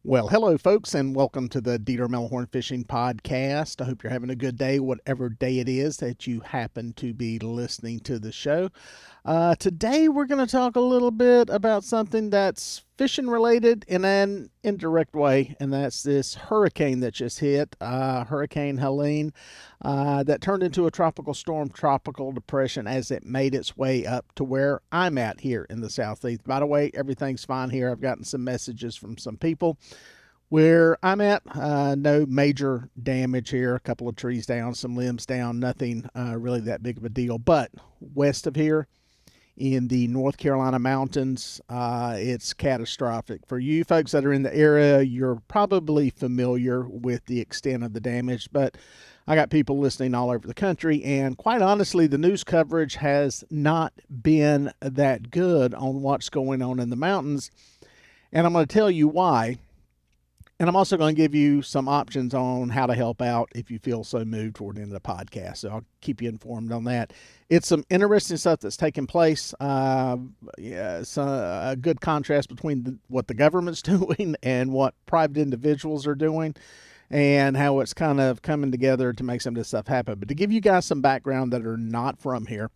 Well, hello, folks, and welcome to the Dieter Melhorn Fishing Podcast. I hope you're having a good day, whatever day it is that you happen to be listening to the show. Today, we're going to talk a little bit about something that's fishing related in an indirect way, and that's this hurricane that just hit, Hurricane Helene, that turned into a tropical storm, tropical depression as it made its way up to where I'm at here in the Southeast. By the way, everything's fine here. I've gotten some messages from some people. Where I'm at, no major damage here. A couple of trees down, some limbs down, nothing really that big of a deal. But west of here, in the North Carolina mountains, it's catastrophic. For you folks that are in the area, you're probably familiar with the extent of the damage, but I got people listening all over the country, and quite honestly, the news coverage has not been that good on what's going on in the mountains, and I'm going to tell you why. And I'm also going to give you some options on how to help out if you feel so moved toward the end of the podcast. So I'll keep you informed on that. It's some interesting stuff that's taking place. It's a good contrast between what the government's doing and what private individuals are doing, and how it's kind of coming together to make some of this stuff happen. But to give you guys some background that are not from here,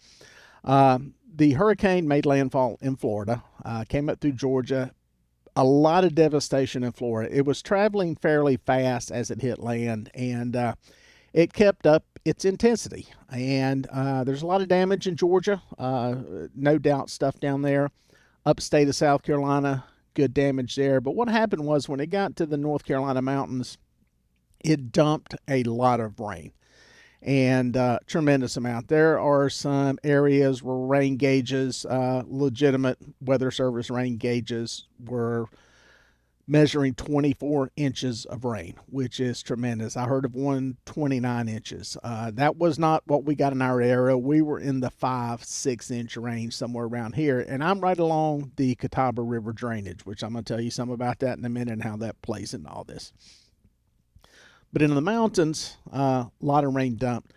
the hurricane made landfall in Florida, came up through Georgia. A lot of devastation in Florida. It was traveling fairly fast as it hit land, and it kept up its intensity. And there's a lot of damage in Georgia, no doubt stuff down there. Upstate of South Carolina, good damage there. But what happened was when it got to the North Carolina mountains, it dumped a lot of rain. And tremendous amount. There are some areas where rain gauges, legitimate Weather Service rain gauges, were measuring 24 inches of rain, which is tremendous. I heard of one 29 inches. That was not what we got in our area. We were in the 5-6 inch range somewhere around here, and I'm right along the Catawba River drainage, which I'm going to tell you some about that in a minute and how that plays into all this. But in the mountains, a lot of rain dumped.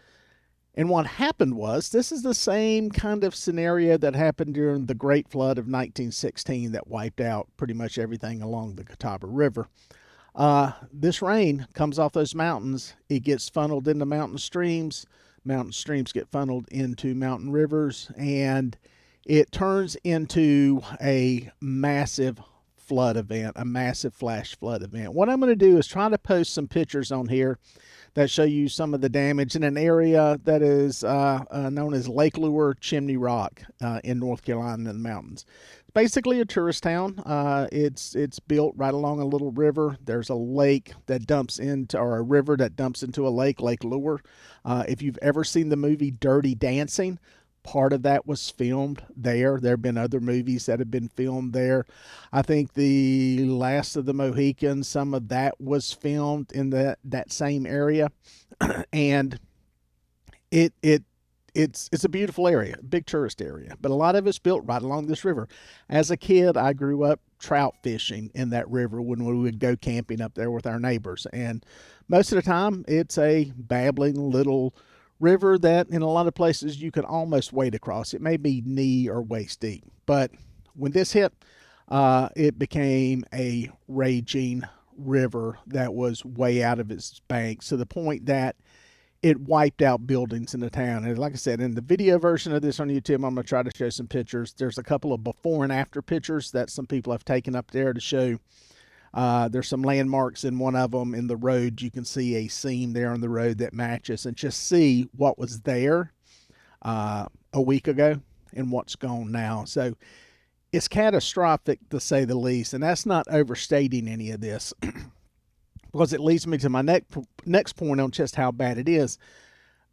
And what happened was, this is the same kind of scenario that happened during the Great Flood of 1916 that wiped out pretty much everything along the Catawba River. This rain comes off those mountains. It gets funneled into mountain streams. Mountain streams get funneled into mountain rivers, and it turns into a massive flood event, a massive flash flood event. What I'm going to do is try to post some pictures on here that show you some of the damage in an area that is known as Lake Lure, Chimney Rock in North Carolina in the mountains. It's basically a tourist town. It's built right along a little river. There's a lake that dumps into, or a river that dumps into a lake, Lake Lure. If you've ever seen the movie Dirty Dancing, part of that was filmed there. There have been other movies that have been filmed there. I think The Last of the Mohicans, some of that was filmed in that same area. And it's a beautiful area, big tourist area. But a lot of it's built right along this river. As a kid, I grew up trout fishing in that river when we would go camping up there with our neighbors. And most of the time, it's a babbling little river that in a lot of places you can almost wade across. It may be knee or waist deep, but when this hit, it became a raging river that was way out of its banks, to the point that it wiped out buildings in the town. And like I said, in the video version of this on YouTube, I'm going to try to show some pictures. There's a couple of before and after pictures that some people have taken up there to show. There's some landmarks in one of them in the road. You can see a seam there on the road that matches, and just see what was there a week ago and what's gone now. So it's catastrophic, to say the least, and that's not overstating any of this, because it leads me to my next point on just how bad it is.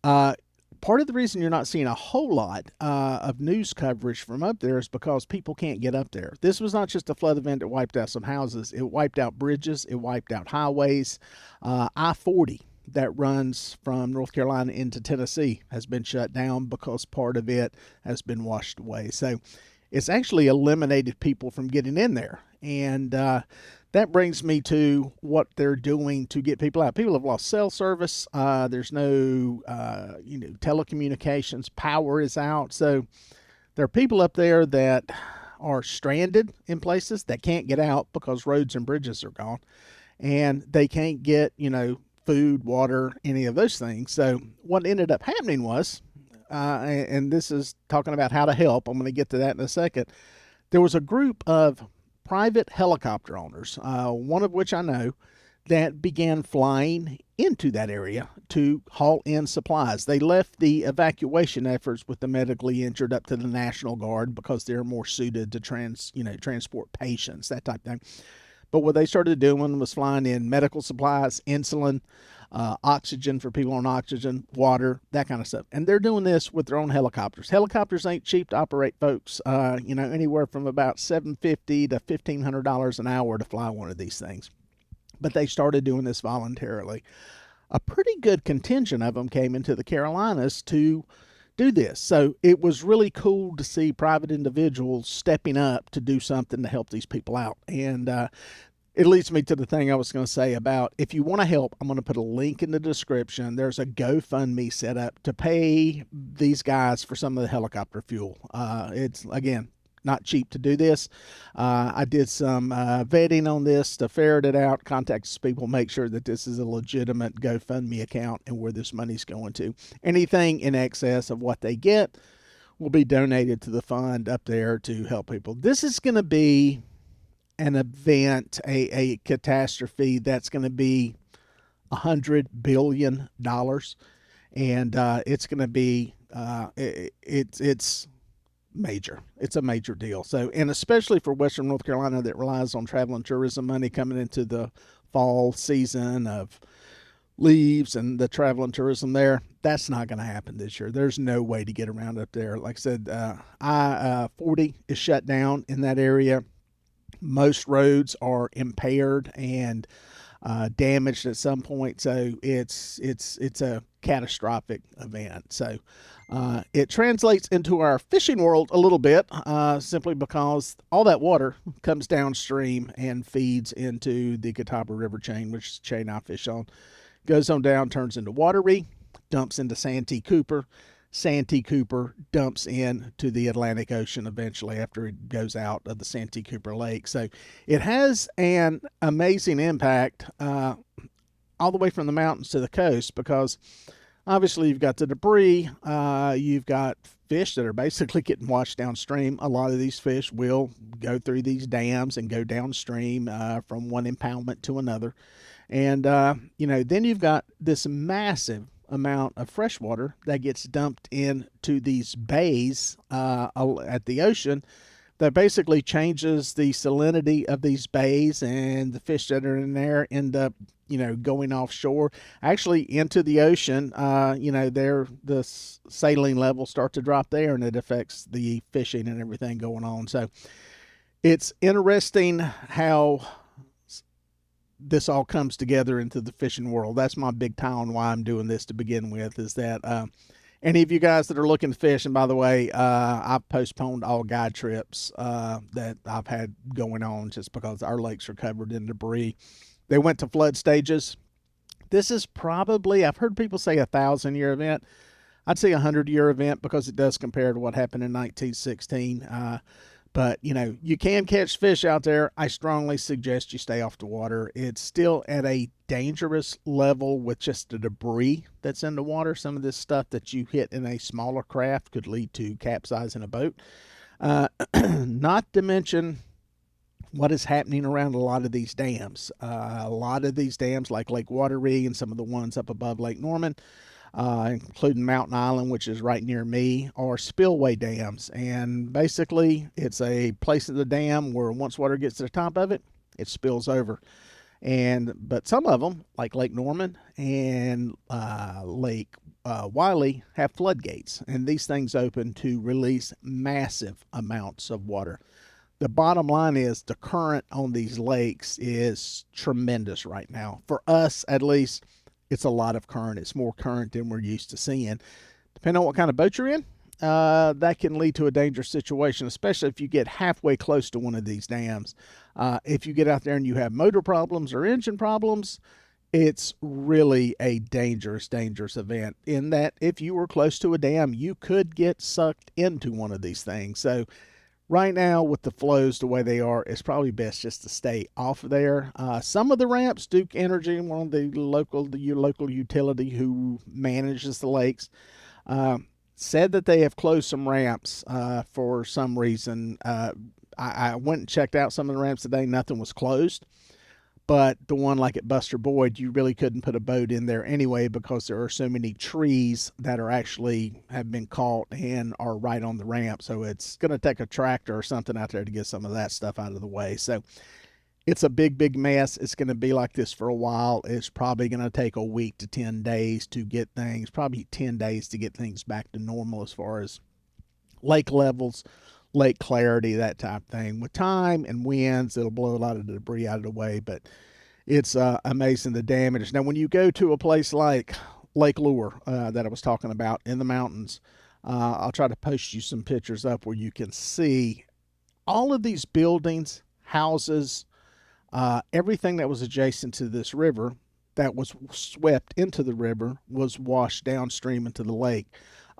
Part of the reason you're not seeing a whole lot of news coverage from up there is because people can't get up there. This was not just a flood event that wiped out some houses. It wiped out bridges. It wiped out highways. I-40 that runs from North Carolina into Tennessee has been shut down because part of it has been washed away. So it's actually eliminated people from getting in there. And that brings me to what they're doing to get people out. People have lost cell service. There's no, telecommunications. Power is out. So there are people up there that are stranded in places that can't get out because roads and bridges are gone, and they can't get, food, water, any of those things. So what ended up happening was, and this is talking about how to help. I'm going to get to that in a second. There was a group of private helicopter owners, one of which I know, that began flying into that area to haul in supplies. They left the evacuation efforts with the medically injured up to the National Guard because they're more suited to transport patients, that type of thing. But what they started doing was flying in medical supplies, insulin, oxygen for people on oxygen, water, that kind of stuff. And they're doing this with their own helicopters. Helicopters ain't cheap to operate, folks. Anywhere from about $750 to $1,500 an hour to fly one of these things. But they started doing this voluntarily. A pretty good contingent of them came into the Carolinas to do this. So it was really cool to see private individuals stepping up to do something to help these people out. And it leads me to the thing I was going to say about, if you want to help, I'm going to put a link in the description. There's a GoFundMe set up to pay these guys for some of the helicopter fuel. It's, again, not cheap to do this. I did some vetting on this to ferret it out, contact people, make sure that this is a legitimate GoFundMe account and where this money's going to. Anything in excess of what they get will be donated to the fund up there to help people. This is going to be an event, a catastrophe that's going to be $100 billion. And it's going to be, it's major. It's a major deal. So, and especially for Western North Carolina that relies on travel and tourism money coming into the fall season of leaves and the travel and tourism there, that's not going to happen this year. There's no way to get around up there. Like I said, I-40 is shut down in that area. Most roads are impaired and damaged at some point. So it's a catastrophic event. So it translates into our fishing world a little bit, simply because all that water comes downstream and feeds into the Catawba River chain, which is the chain I fish on. Goes on down, turns into Wateree, dumps into Santee Cooper. Santee Cooper dumps into the Atlantic Ocean eventually after it goes out of the Santee Cooper Lake. So it has an amazing impact all the way from the mountains to the coast, because obviously you've got the debris, you've got fish that are basically getting washed downstream. A lot of these fish will go through these dams and go downstream from one impoundment to another. And, then you've got this massive amount of fresh water that gets dumped into these bays at the ocean that basically changes the salinity of these bays, and the fish that are in there end up going offshore, actually into the ocean. The saline levels start to drop there, and it affects the fishing and everything going on. So it's interesting how this all comes together into the fishing world. That's my big tie on why I'm doing this to begin with, is that any of you guys that are looking to fish, and by the way, I've postponed all guide trips that I've had going on just because our lakes are covered in debris. They went to flood stages. This is probably, I've heard people say 1,000-year event. I'd say 100-year event because it does compare to what happened in 1916. But, you can catch fish out there. I strongly suggest you stay off the water. It's still at a dangerous level with just the debris that's in the water. Some of this stuff that you hit in a smaller craft could lead to capsizing a boat. Not to mention what is happening around a lot of these dams. A lot of these dams, like Lake Wateree and some of the ones up above Lake Norman, including Mountain Island, which is right near me, are spillway dams. And basically, it's a place in the dam where once water gets to the top of it, it spills over. But some of them, like Lake Norman and Lake Wiley, have floodgates. And these things open to release massive amounts of water. The bottom line is the current on these lakes is tremendous right now. For us, at least, it's a lot of current. It's more current than we're used to seeing. Depending on what kind of boat you're in, that can lead to a dangerous situation, especially if you get halfway close to one of these dams. If you get out there and you have motor problems or engine problems, it's really a dangerous event, in that if you were close to a dam, you could get sucked into one of these things. So right now with the flows the way they are, it's probably best just to stay off of there. Some of the ramps, Duke Energy, one of the local utility who manages the lakes, said that they have closed some ramps for some reason. I went and checked out some of the ramps today. Nothing was closed. But the one like at Buster Boyd, you really couldn't put a boat in there anyway because there are so many trees that are actually have been caught and are right on the ramp. So it's going to take a tractor or something out there to get some of that stuff out of the way. So it's a big mess. It's going to be like this for a while. It's probably going to take a week to 10 days to get things, probably 10 days to get things back to normal as far as lake levels, lake clarity, that type of thing. With time and winds, it'll blow a lot of the debris out of the way, but it's amazing the damage. Now, when you go to a place like Lake Lure that I was talking about in the mountains, I'll try to post you some pictures up where you can see all of these buildings, houses, everything that was adjacent to this river that was swept into the river was washed downstream into the lake.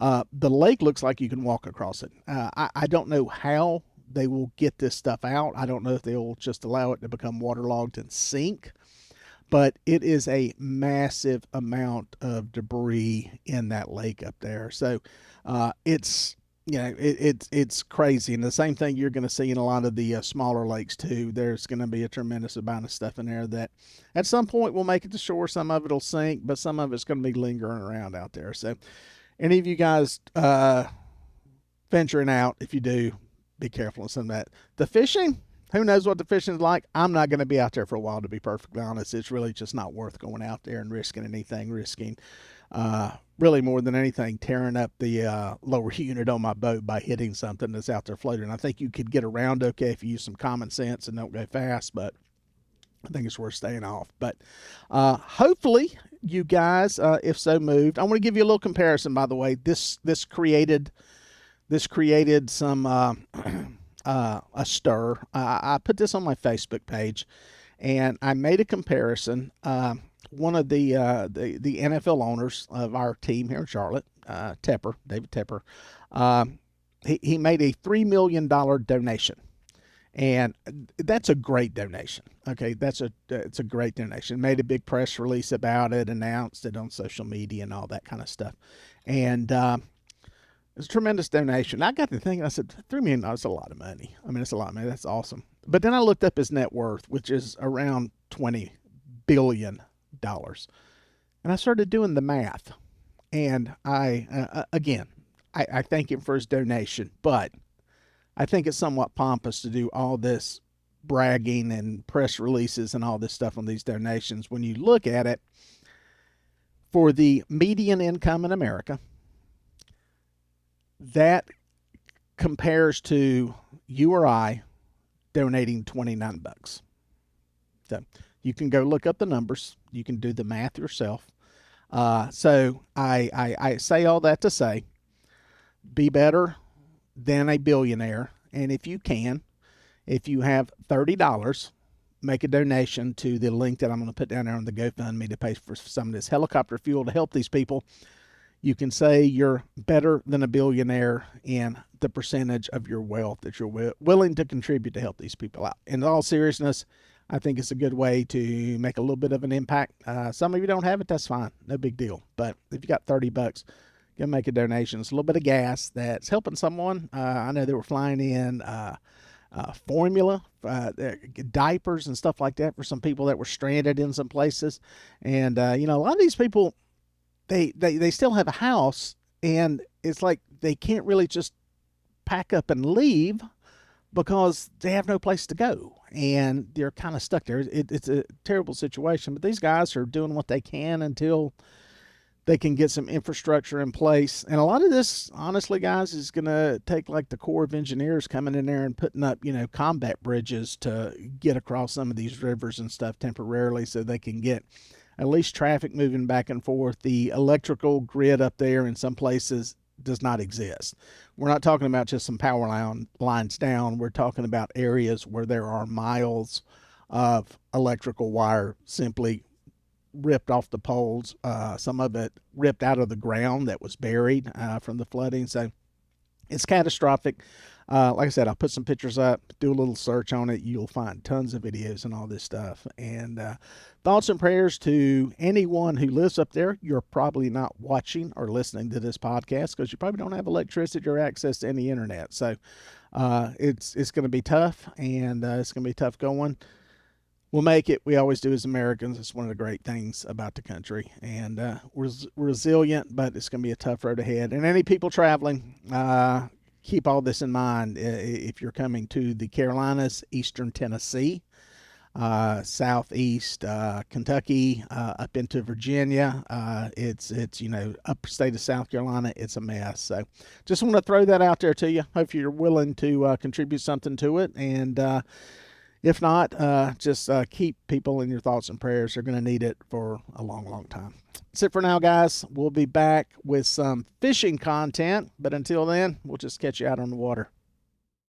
The lake looks like you can walk across it. I don't know how they will get this stuff out. I don't know if they'll just allow it to become waterlogged and sink, but it is a massive amount of debris in that lake up there. So it's it's crazy, and the same thing you're going to see in a lot of the smaller lakes too. There's going to be a tremendous amount of stuff in there that at some point will make it to shore. Some of it'll sink, but some of it's going to be lingering around out there. So any of you guys venturing out, if you do, be careful of some of that. The fishing, who knows what the fishing is like? I'm not going to be out there for a while, to be perfectly honest. It's really just not worth going out there and risking anything, really more than anything, tearing up the lower unit on my boat by hitting something that's out there floating. I think you could get around okay if you use some common sense and don't go fast, but I think it's worth staying off. But hopefully you guys, if so moved, I want to give you a little comparison, by the way. This created some a stir. I put this on my Facebook page, and I made a comparison. One of the NFL owners of our team here in Charlotte, David Tepper, he made a $3 million donation. And that's a great donation. Okay, it's a great donation. Made a big press release about it, announced it on social media and all that kind of stuff. And it's a tremendous donation. I got to thinking, I said, $3 million is a lot of money. I mean, it's a lot of money. That's awesome. But then I looked up his net worth, which is around $20 billion. And I started doing the math. And I thank him for his donation, but I think it's somewhat pompous to do all this bragging and press releases and all this stuff on these donations. When you look at it, for the median income in America, that compares to you or I donating $29. So you can go look up the numbers. You can do the math yourself. So I say all that to say, be better than a billionaire. And if you can, if you have $30, make a donation to the link that I'm going to put down there on the GoFundMe to pay for some of this helicopter fuel to help these people. You can say you're better than a billionaire in the percentage of your wealth that you're willing to contribute to help these people out. In all seriousness, I think it's a good way to make a little bit of an impact. Some of you don't have it, that's fine. No big deal. But if you got $30, go make a donation. It's a little bit of gas that's helping someone. I know they were flying in formula, diapers and stuff like that for some people that were stranded in some places. And, a lot of these people, they still have a house, and it's like they can't really just pack up and leave because they have no place to go, and they're kind of stuck there. It's a terrible situation, but these guys are doing what they can until they can get some infrastructure in place. And a lot of this, honestly, guys, is going to take like the Corps of Engineers coming in there and putting up, combat bridges to get across some of these rivers and stuff temporarily so they can get at least traffic moving back and forth. The electrical grid up there in some places does not exist. We're not talking about just some power lines down. We're talking about areas where there are miles of electrical wire simply ripped off the poles, some of it ripped out of the ground that was buried from the flooding. So it's catastrophic. Like I said, I'll put some pictures up, do a little search on it. You'll find tons of videos and all this stuff. And thoughts and prayers to anyone who lives up there. You're probably not watching or listening to this podcast because you probably don't have electricity or access to any internet. So it's going to be tough, and it's going to be tough going. We'll make it. We always do as Americans. It's one of the great things about the country. And we're resilient, but it's going to be a tough road ahead. And any people traveling, keep all this in mind. If you're coming to the Carolinas, Eastern Tennessee, southeast Kentucky, up into Virginia, it's upstate of South Carolina, it's a mess. So just want to throw that out there to you. Hope you're willing to contribute something to it. And if not, just keep people in your thoughts and prayers. They're going to need it for a long, long time. That's it for now, guys. We'll be back with some fishing content, but until then, we'll just catch you out on the water.